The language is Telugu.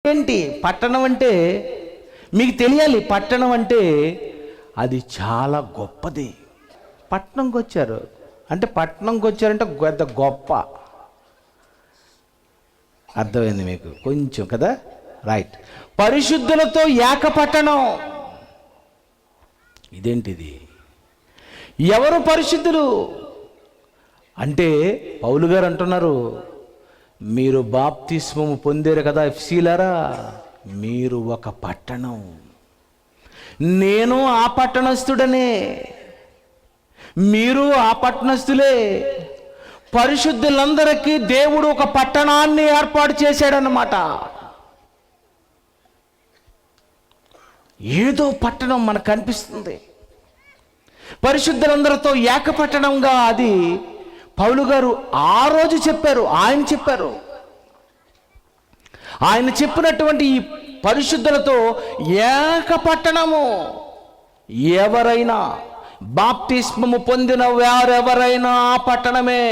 ఏంటి పట్టణం అంటే? మీకు తెలియాలి, పట్టణం అంటే అది చాలా గొప్పది. పట్టణంకి వచ్చారు అంటే, పట్టణంకి వచ్చారంటే పెద్ద గొప్ప. అర్థమైంది మీకు కొంచెం కదా? రైట్. పరిశుద్ధులతో ఏక పట్టణం. ఇదేంటిది? ఎవరు పరిశుద్ధులు అంటే పౌలు గారు అంటున్నారు, మీరు బాప్తిస్మము పొందారు కదా ఎఫ్సీలారా, మీరు ఒక పట్టణం. నేను ఆ పట్టణస్థుడనే, మీరు ఆ పట్టణస్థులే. పరిశుద్ధులందరికీ దేవుడు ఒక పట్టణాన్ని ఏర్పాటు చేశాడన్నమాట. ఏదో పట్టణం మనకు కనిపిస్తుంది. పరిశుద్ధులందరితో ఏకపట్టణంగా అది పౌలు గారు ఆ రోజు చెప్పారు. ఆయన చెప్పినటువంటి ఈ పరిశుద్ధులతో ఏకపట్టణము. ఎవరైనా బాప్తిస్మము పొందిన వారెవరైనా ఆ పట్టణమే.